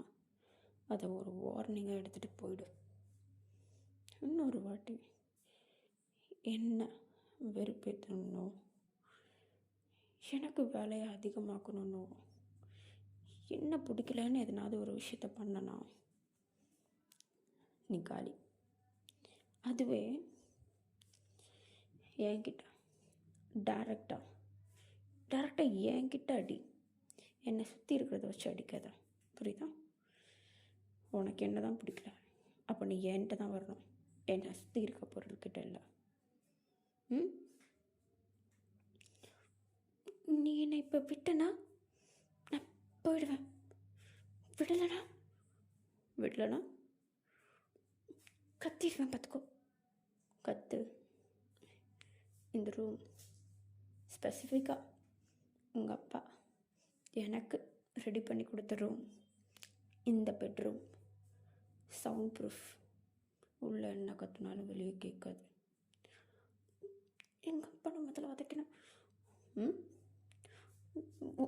S1: அதை ஒரு வார்னிங்காக எடுத்துகிட்டு போயிடும். இன்னொரு வாட்டி என்ன வெறுப்பேற்றணுன்னோ எனக்கு வேலையை அதிகமாக்கணுன்னோ என்ன பிடிக்கலன்னு எதனாவது ஒரு விஷயத்த பண்ணனா நீ காலி. அதுவே என்கிட்ட டேரெக்டாக என்கிட்ட அடி, என்னை சுற்றி இருக்கிறத வச்சு அடிக்காத, புரியுதா? உனக்கு என்ன தான் பிடிக்கல, அப்போ நீ என்கிட்ட தான் வரணும், என்னை சுற்றி இருக்க பொருள்கிட்ட இல்லை. நீ என்னை இப்போ விட்டனா நான் போயிடுவேன், விடலைனா கத்திடுவேன், பார்த்துக்கோ. கத்து. இந்த ரூம் ஸ்பெசிஃபிக்காக உங்கள் அப்பா எனக்கு ரெடி பண்ணி கொடுத்த ரூம், இந்த பெட்ரூம் சவுண்ட் ப்ரூஃப், உள்ளே என்ன கற்றுனாலும் வெளியே கேட்காது. எங்கள் அப்பா நம்ம முதல்ல வதக்கணும்.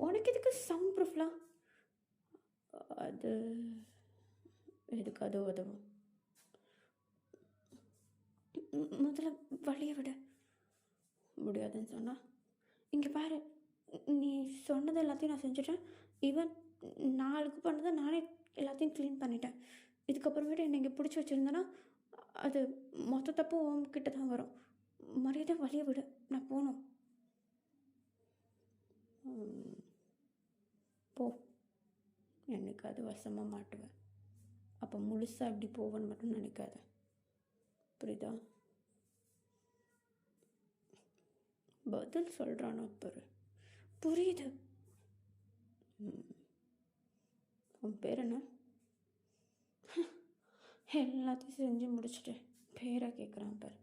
S1: உனக்கு எதுக்கு சவுண்ட் ப்ரூஃப்லாம்? அது எதுக்கு அது உதவும்? முதல்ல வழியை விட முடியாதுன்னு சொன்னால் இங்கே பாரு, நீ சொன்னது எல்லாத்தையும் நான் செஞ்சுட்டேன். ஈவன் நாளுக்கு பண்ணதை நானே எல்லாத்தையும் க்ளீன் பண்ணிட்டேன். இதுக்கப்புறமேட்டு என்னை இங்கே பிடிச்சி வச்சுருந்தேன்னா அது மொத்த தப்பும் உன்கிட்ட தான் வரும். மரியாதை வழியை விட, நான் போகணும். போ, எனக்கு அது வசமாக மாட்டுவேன். அப்போ முழுசாக அப்படி போவேன்னு மட்டும் நினைக்காத, புரியுதா? பதில் சொல்கிறானோ பாரு, புரியுது. உன் பேர் என்ன? எல்லாத்தையும் செஞ்சு முடிச்சுட்டு பேரை கேட்குறான் பாரு,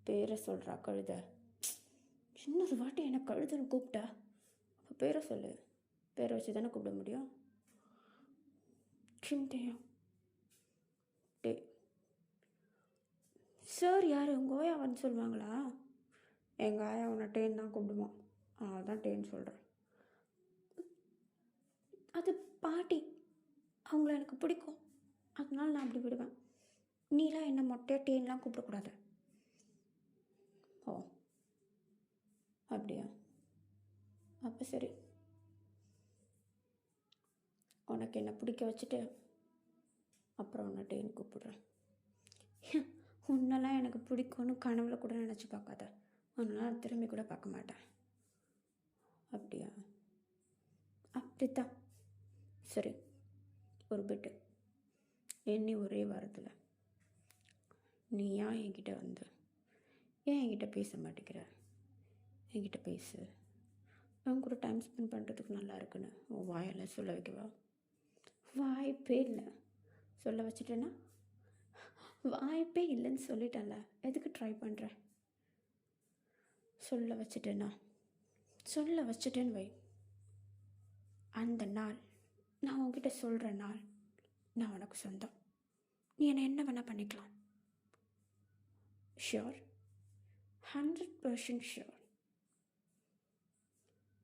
S1: பேரை சொல்கிறா கழுத. இன்னொரு வாட்டி என்னை கழுதுன்னு கூப்பிட்டா அப்போ பேரை சொல்லு, பேரை வச்சு தானே கூப்பிட முடியும். சிந்தையா டே சார் யார்? உங்கள் ஓயா வந்து சொல்லுவாங்களா? எங்கள் ஆயா உன்னை டேன் தான் கூப்பிடுவான், அதான் டேன்னு சொல்கிறேன். அது பாட்டி, அவங்கள எனக்கு பிடிக்கும், அதனால நான் அப்படி விடுவேன். நீலாம் என்ன மொட்டையாக டேன்லாம் கூப்பிடக்கூடாது. ஓ அப்படியா? அப்போ சரி, உனக்கு என்னை பிடிக்க வச்சுட்டு அப்புறம் உன்னை டேன் கூப்பிடுறேன். உன்னெல்லாம் எனக்கு பிடிக்கும்னு கனவுல கூட நினச்சி பார்க்காத, அதனால் திரும்பி கூட பார்க்க மாட்டேன். அப்படியா? அப்படித்தான். சரி, ஒரு பெட்டு எண்ணி ஒரே வாரத்தில் நீ ஏன் என்கிட்ட வந்து ஏன் என்கிட்ட பேச மாட்டேங்கிற? என்கிட்ட பேசு, அவன் கூட டைம் ஸ்பெண்ட் பண்ணுறதுக்கு நல்லா இருக்குன்னு உன் வாயெல்லாம் சொல்ல வைக்கவா? வாய்ப்பே இல்லை. சொல்ல வச்சுட்டேன்னா? வாய்ப்பே இல்லைன்னு சொல்லிட்டேன்ல, எதுக்கு ட்ரை பண்ணுற? சொல்ல வச்சுட்டேன்னு வை, அந்த நாள் நான் உன்கிட்ட சொல்கிற நாள் நான் உனக்கு சொந்தம். நீ என்னை என்ன வேணால் பண்ணிக்கலாம். Sure, 100% sure.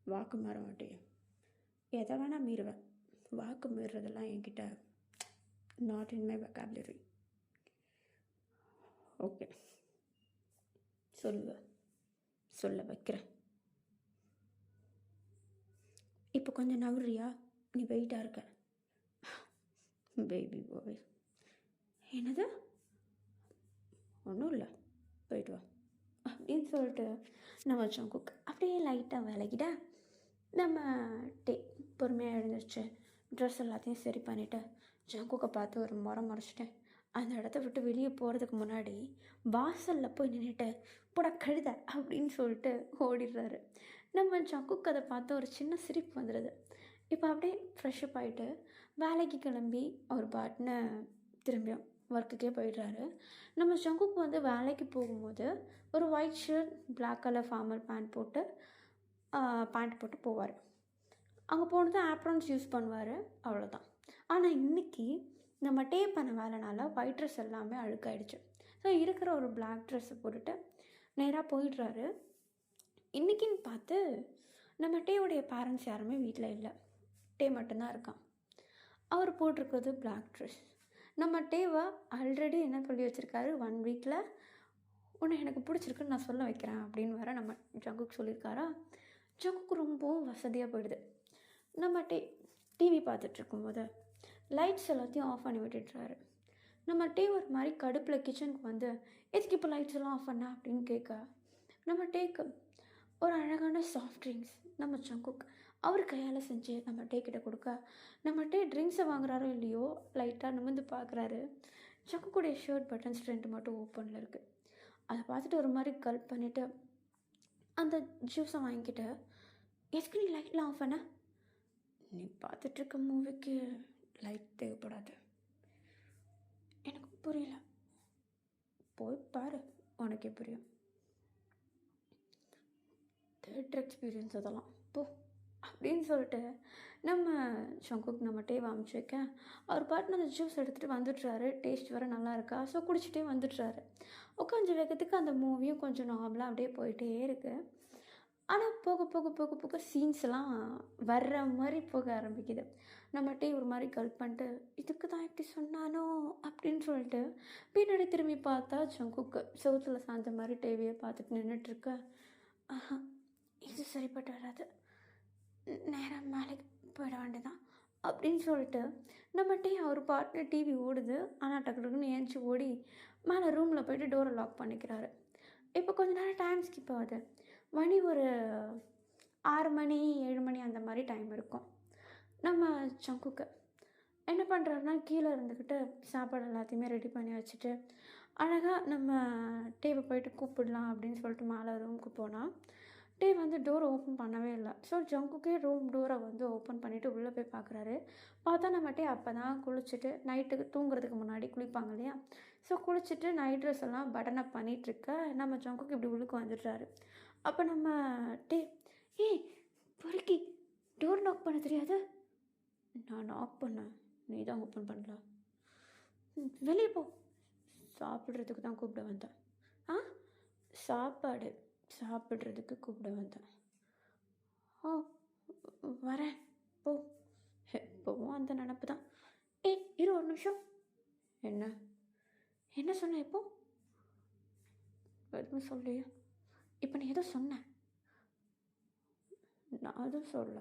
S1: வாக்கு மாற மாட்டேன். எதை வேணால் மீறுவேன். வாக்கு மீறுறதெல்லாம் என்கிட்ட not in my vocabulary. Okay, சொல்ல வைக்கிறேன். இப்போ கொஞ்சம் நவுறியா? நீ வெயிட்டாக இருக்க பேபி பாய். என்னது? ஒன்றும் இல்லை, போயிட்டு வா அப்படின்னு சொல்லிட்டு நம்ம ஜங்குக் அப்படியே லைட்டாக விலகிட நம்ம பொறுமையாக எழுந்துருச்சு. ட்ரெஸ் எல்லாத்தையும் சரி பண்ணிவிட்டு ஜங்குக்கை பார்த்து ஒரு முறைச்சிட்டேன். அந்த இடத்த விட்டு வெளியே போகிறதுக்கு முன்னாடி வாசலில் போய் நின்றுட்டு போட கழுத அப்படின்னு சொல்லிட்டு ஓடிடுறாரு. நம்ம ஜங்குக்கு அதை பார்த்து ஒரு சின்ன சிரிப்பு வந்துடுது. இப்போ அப்படியே ஃப்ரெஷ்அப் ஆகிட்டு வேலைக்கு கிளம்பி அவர் பாட்டுன்னு திரும்பியும் ஒர்க்குக்கே போயிடுறாரு. நம்ம ஜங்குக்கு வந்து வேலைக்கு போகும்போது ஒரு white shirt, black colour formal pant போட்டு போவார். அங்கே போனது ஆப்ரான்ஸ் யூஸ் பண்ணுவார், அவ்வளோதான். ஆனால் இன்றைக்கி நம்ம டேப் பண்ண வேலைனால ஒயிட் ட்ரெஸ் எல்லாமே அழுக்காயிடுச்சு. ஸோ இருக்கிற ஒரு பிளாக் ட்ரெஸ்ஸை போட்டுட்டு நேராக போயிடுறாரு. இன்றைக்கின்னு பார்த்து நம்ம டேவுடைய பேரண்ட்ஸ் யாருமே வீட்டில் இல்லை. டே மட்டும்தான் இருக்கான். அவர் போட்டிருக்கிறது பிளாக் ட்ரெஸ். நம்ம டேவை ஆல்ரெடி என்ன சொல்லி வச்சுருக்காரு, 1 வீக்கில் உன்னை எனக்கு பிடிச்சிருக்குன்னு நான் சொல்ல வைக்கிறேன் அப்படின்னு வர நம்ம ஜங்குக்கு சொல்லியிருக்காரா. ஜங்குக்கு ரொம்பவும் வசதியாக போயிடுது. நம்ம டிவி பார்த்துட்ருக்கும்போது லைட்ஸ் எல்லாத்தையும் ஆஃப் பண்ணி விட்டுடுறாரு. நம்ம ஒரு மாதிரி கடுப்பில் கிச்சனுக்கு வந்து எதுக்கு இப்போ லைட்ஸ் எல்லாம் ஆஃப் பண்ண அப்படின்னு கேட்க, நம்ம டேக்கு ஒரு அழகான சாஃப்ட் ட்ரிங்க்ஸ் நம்ம ஜங்குக் அவர் கையால் செஞ்சு நம்ம கிட்ட கொடுக்க, நம்ம ட்ரிங்க்ஸை வாங்குறாரோ இல்லையோ லைட்டாக நிமிர்ந்து பார்க்குறாரு. ஜங்குக்குடைய ஷர்ட் பட்டன்ஸ் 2 மட்டும் ஓப்பனில் இருக்குது. அதை பார்த்துட்டு ஒரு மாதிரி கல்ப் பண்ணிவிட்டு அந்த ஜூஸை வாங்கிக்கிட்டு, எதுக்கு நீ லைட்லாம் ஆஃப் பண்ண? நீ பார்த்துட்ருக்க மூவிக்கு லைட் தேவைப்படாது. எனக்கு புரியல, போய் பாரு உனக்கே புரியும். தேட்டர் எக்ஸ்பீரியன்ஸ் அதெல்லாம் போ அப்படின்னு சொல்லிட்டு நம்ம ஜங்குக் நம்ம அமுச்சு வைக்க, அவர் பாட்டு அந்த ஜூஸ் எடுத்துகிட்டு வந்துடுறாரு. டேஸ்ட் வர நல்லா இருக்கா, ஸோ குடிச்சிட்டே வந்துடுறாரு. உட்காந்து வைக்கிறதுக்கு அந்த மூவியும் கொஞ்சம் நார்மலாக அப்படியே போயிட்டே இருக்குது. ஆனால் போக போக போக போக சீன்ஸ் எல்லாம் வர்ற மாதிரி போக ஆரம்பிக்குது. நம்ம ஒரு மாதிரி கல் பண்ணிட்டு இதுக்கு தான் எப்படி சொன்னானோ அப்படின்னு சொல்லிட்டு பின்னாடி திரும்பி பார்த்தா ஜங்குக்கு செவுத்தில் சாஞ்ச மாதிரி டிவியை பார்த்துட்டு நின்றுட்டுருக்க. இது சரிப்பட்டு வராது, நேராக மேலே போயிட வேண்டியதான் அப்படின்னு சொல்லிட்டு நம்ம அவர் பாட்டு டிவி ஓடுது. ஆனால் டக்கு டக்குன்னு ஏஞ்சி ஓடி மேலே ரூமில் போய்ட்டு டோரை லாக் பண்ணிக்கிறாரு. இப்போ கொஞ்ச நேரம் டைம் ஸ்கிப் ஆகுது. மணி ஒரு 6 மணி 7 மணி அந்த மாதிரி டைம் இருக்கும். நம்ம ஜங்குக்கு என்ன பண்ணுறாருன்னா கீழே இருந்துக்கிட்டு சாப்பாடு எல்லாத்தையுமே ரெடி பண்ணி வச்சுட்டு அழகாக நம்ம டேவை போயிட்டு கூப்பிடலாம் அப்படின்னு சொல்லிட்டு மேலே ரூமுக்கு போனால் வந்து டோர் ஓப்பன் பண்ணவே இல்லை. ஸோ ஜங்குக்கே ரூம் டோரை வந்து ஓப்பன் பண்ணிவிட்டு உள்ளே போய் பார்க்குறாரு. பார்த்தா நம்ம அப்போ தான் குளிச்சுட்டு நைட்டுக்கு தூங்குறதுக்கு முன்னாடி குளிப்பாங்க இல்லையா, ஸோ குளிச்சுட்டு நைட் ட்ரெஸ் எல்லாம் பட்டன் அப் பண்ணிகிட்ருக்க நம்ம ஜங்குக்கு இப்படி உள்ளுக்கு வந்துடுறாரு. அப்போ நம்ம ஏய் பொறுக்கி டோர் லாக் பண்ண தெரியாது? நான் லாக் பண்ணேன், நீ தான் ஓப்பன் பண்ணல. வெளியே போ, சாப்பிட்றதுக்கு தான் கூப்பிட வந்தேன். சாப்பிட்றதுக்கு கூப்பிட வந்தேன். ஓ வரேன் போ. எப்போவும் அந்த நினப்பு தான். இரு ஒரு நிமிஷம். என்ன சொன்ன? இப்போ எதுவும் சொல்லியா? இப்போ நீ ஏதோ சொன்ன. நான் எதுவும் சொல்ல.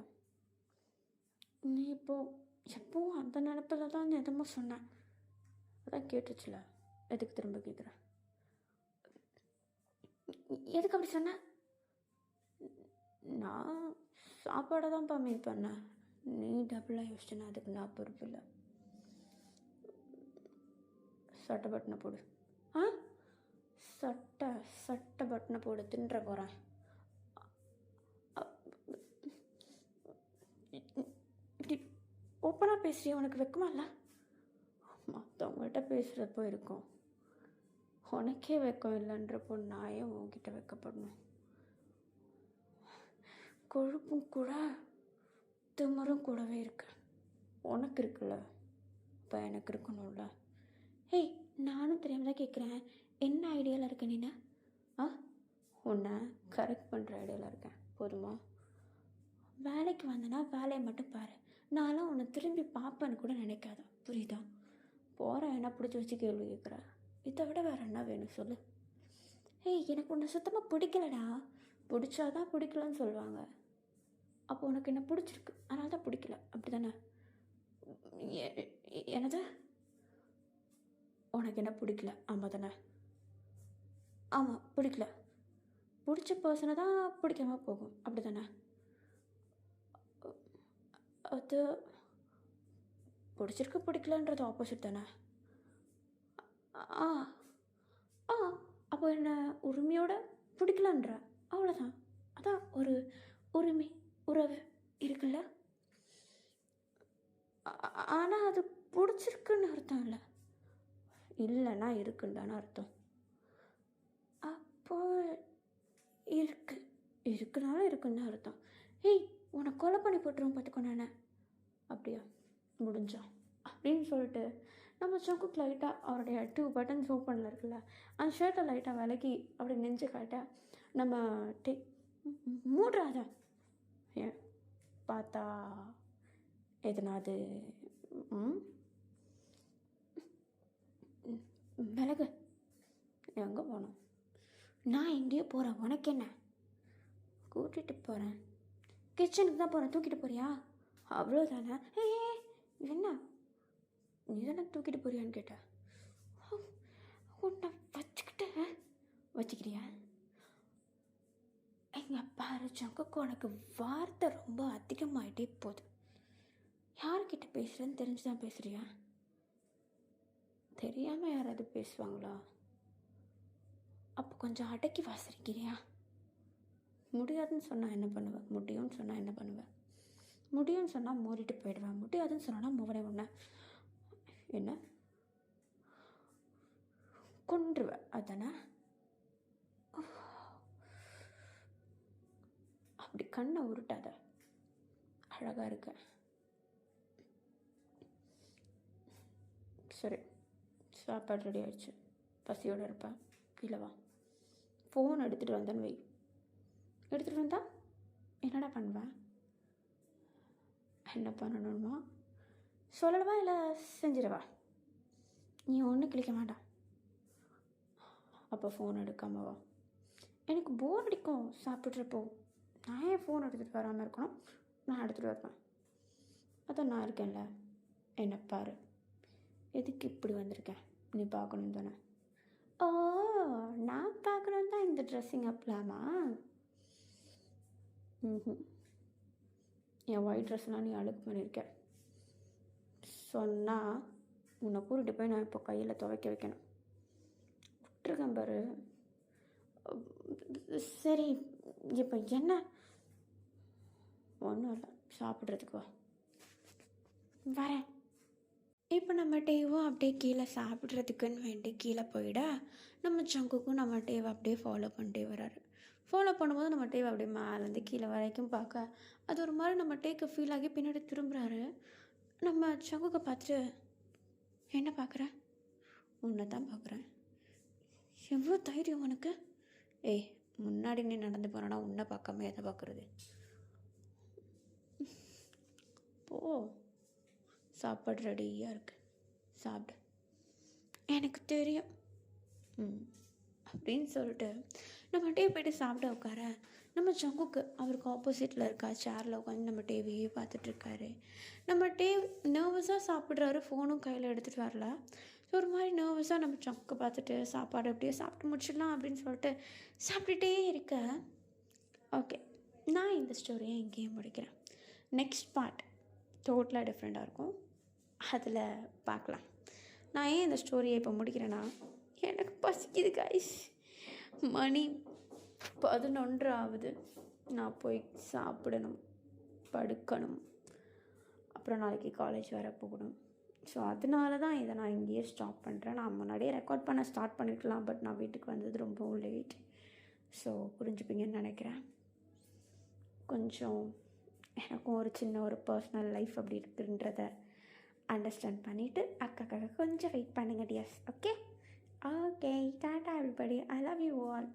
S1: நீ எப்போவும் அந்த நினப்பில் தான் எதுவுமோ சொன்னேன். அதான் கேட்டுச்சுல, எதுக்கு திரும்ப கேட்குறேன்? எதுக்கு அப்படி சொன்ன? நான் சாப்பாடை தான்ப்பா மீட் பண்ணேன். நீ டபுளாக யோசிச்சுன்னா அதுக்கு நான் பொறுப்பு இல்லை. சட்டை பட்டனை போடு. சட்டை பட்டனை போடு, தின்ற போகிறேன். இப்படி ஓப்பனாக பேசுறிய, உனக்கு வெக்கமா இல்லை? மற்றவங்கள்ட்ட பேசுகிறப்போ இருக்கும், உனக்கே வெக்கம் இல்லைன்றப்போ நான் ஏன் உன்கிட்ட வெக்கப்படணும்? கொழுப்பும் கூட திமரும் கூடவே இருக்கு. உனக்கு இருக்குல்ல, இப்போ எனக்கு இருக்கணும்ல. நானும் தெரியாமல் தான் கேட்குறேன். என்ன ஐடியாவில் இருக்க நீனு? ஆ, உன்னை கரெக்ட் பண்ணுற ஐடியாவில் இருக்கேன், போதுமா? வேலைக்கு வந்தேன்னா வேலையை மட்டும் பாரு. நான்லாம் உன்னை திரும்பி பார்ப்பேன்னு கூட நினைக்காத, புரியுதா? போகிற என்ன பிடிச்சி வச்சு கேள்வி கேட்குற? இதை விட வேறு என்ன வேணும் சொல்லு? ஏய், எனக்கு உன்னை சுத்தமாக பிடிக்கலடா. பிடிச்சாதான் பிடிக்கலன்னு சொல்லுவாங்க. அப்போ உனக்கு என்ன பிடிச்சிருக்கு, அதனால தான் பிடிக்கல, அப்படி தானே? என்னது? உனக்கு என்ன பிடிக்கல, ஆமாம் தானே? ஆமாம், பிடிக்கல. பிடிச்ச பர்சனை தான் பிடிக்காம போகும், அப்படி தானே? அது பிடிச்சிருக்கு பிடிக்கலன்றது ஆப்போசிட் தானே? ஆ ஆ அப்போ என்ன உரிமையோட பிடிக்கலன்ற, அவ்வளோதான். அதான் ஒரு உரிமை, உறவு இருக்குல்ல. ஆனால் அது பிடிச்சிருக்குன்னு அர்த்தம் இல்லை. இல்லைன்னா இருக்குன்னு தானே அர்த்தம். அப்போ இருக்குனாலும் இருக்குன்னு தான் அர்த்தம். ஏய், உன்னை கொலை பண்ணி போட்டுருவோம் பார்த்துக்கோ நானே. அப்படியா? முடிஞ்சா அப்படின்னு சொல்லிட்டு நம்ம சங்குக்கு லைட்டாக அவருடைய 2 பட்டன்ஸ் ஓப்பனில் இருக்குல்ல, அந்த ஷர்ட்டை லைட்டாக விலக்கி அப்படி நெஞ்சு காட்ட நம்ம மூடுறாத. ஏன் பார்த்தா எதனாவது விலகு. எங்கே போகணும்? நான் எங்கேயோ போகிறேன், உனக்கு என்ன? கூட்டிகிட்டு போகிறேன், கிச்சனுக்கு தான் போகிறேன். தூக்கிட்டு போறியா? அவ்வளோதானே? ஏ, என்ன நீ தானே தூக்கிட்டு போறியான்னு கேட்டேன். உன்னை வச்சுக்கிறியா? எங்கள் பாரு சங்குக்கு, உனக்கு வார்த்தை ரொம்ப அதிகமாகிட்டே போகுது. யார்கிட்ட பேசுகிறேன்னு தெரிஞ்சு தான் பேசுகிறியா? தெரியாமல் யாராவது பேசுவாங்களா? அப்போ கொஞ்சம் அடக்கி வாசிக்கிறியா? முடியாதுன்னு சொன்னால் என்ன பண்ணுவேன்? முடியும்னு சொன்னால் என்ன பண்ணுவேன்? முடியும்னு சொன்னால் மூடிட்டு போயிடுவேன், முடியாதுன்னு சொன்னால் மூவனே ஒன்று என்ன கொன்றுவேன், அதானே? அப்படி கண்ணை உருட்டாத, அழகாக இருக்க. சரி, சாப்பாடு ரெடி ஆயிடுச்சு, பசியோடு இருப்பேன், இல்லை வா. ஃபோன் எடுத்துகிட்டு வந்தேன்னு வை. எடுத்துகிட்டு வந்தா என்னடா பண்ணுவேன்? என்ன பண்ணணுமா சொல்லவா, இல்லை செஞ்சிடவா? நீ ஒன்றும் கிளிக்க மாட்டான். அப்போ ஃபோன் எடுக்காம வா. எனக்கு போர் அடிக்கும் சாப்பிட்றப்போ. நான் ஏன் ஃபோன் எடுத்துகிட்டு வராமல் இருக்கணும்? நான் எடுத்துகிட்டு வருவேன். அதான் நான் இருக்கேன்ல, என்னை பாரு. எதுக்கு இப்படி வந்திருக்கேன்? நீ பார்க்கணும் தானே? ஓ, நான் பார்க்கணும் தான் இந்த ட்ரெஸ்ஸிங் அப்லாமா? என் ஒயிட் ட்ரெஸ்லாம் நீ அழுக்கு பண்ணியிருக்க. சொன்னால் உன்னை கூட்டிகிட்டு போய் நான் இப்போ கையில் துவைக்க வைக்கணும். விட்டுருக்கேன் பாரு. சரி, இப்போ என்ன? ஒன்றும் இல்லை, சாப்பிட்றதுக்கு வா. வரேன். இப்போ நம்ம டேவும் அப்படியே கீழே சாப்பிட்றதுக்குன்னு வேண்டி கீழே போயிட, நம்ம சங்குக்கும் நம்ம டேவை அப்படியே ஃபாலோ பண்ணிட்டே வராரு. ஃபாலோ பண்ணும்போது நம்ம டேவை அப்படியே மேலேருந்து கீழே வரைக்கும் பார்க்க, அது ஒரு மாதிரி நம்ம டேக்கு ஃபீல் ஆகி பின்னாடி திரும்புகிறாரு. நம்ம சங்குக்கு பார்த்துட்டு, என்ன பார்க்குற? உன்னை தான் பார்க்குறேன். எவ்வளோ தைரியம் உனக்கு? ஏய், முன்னாடி நீ நடந்து போனா உன்னை பார்க்காம எதை பார்க்குறது? போ, சாப்பாடு ரெடியாக இருக்கு, சாப்பிடு. எனக்கு தெரியும் அப்படின்னு சொல்லிட்டு நம்ம டே போய்ட்டு சாப்பிட உட்கார, நம்ம சங்குக்கு அவருக்கு ஆப்போசிட்டில் இருக்கா சேரில் உட்காந்து நம்ம டேவையே பார்த்துட்ருக்காரு. நம்ம டே நர்வஸாக சாப்பிட்றாரு, ஃபோனும் கையில் எடுத்துகிட்டு வரல. ஸோ ஒரு மாதிரி நர்வஸாக நம்ம சங்குக்கு பார்த்துட்டு சாப்பாடு அப்படியே சாப்பிட்டு முடிச்சிடலாம் அப்படின்னு சொல்லிட்டு சாப்பிட்டுட்டே இருக்க. ஓகே, நான் இந்த ஸ்டோரியை இங்கேயும் முடிக்கிறேன். நெக்ஸ்ட் பார்ட் டோட்டலாக டிஃப்ரெண்ட்டாக இருக்கும், அதில் பார்க்கலாம். நான் ஏன் இந்த ஸ்டோரியை இப்போ முடிக்கிறேன்னா, எனக்கு பசிக்குது கைஸ். மணி 11 ஆகுது. நான் போய் சாப்பிடணும், படுக்கணும், அப்புறம் நாளைக்கு காலேஜ் வர போகணும். ஸோ அதனால தான் இதை நான் இங்கேயே ஸ்டாப் பண்ணுறேன். நான் முன்னாடியே ரெக்கார்ட் பண்ண ஸ்டார்ட் பண்ணியிருக்கலாம், பட் நான் வீட்டுக்கு வந்தது ரொம்பவும் லேட். ஸோ புரிஞ்சுப்பீங்கன்னு நினைக்கிறேன். கொஞ்சம் எனக்கும் ஒரு சின்ன ஒரு பர்சனல் லைஃப் அப்படி இருக்குன்றத அண்டர்ஸ்டாண்ட் பண்ணிவிட்டு அக்காக்காக கொஞ்சம் வெயிட் பண்ணுங்க dears. Okay, okay, tata everybody. I love you all.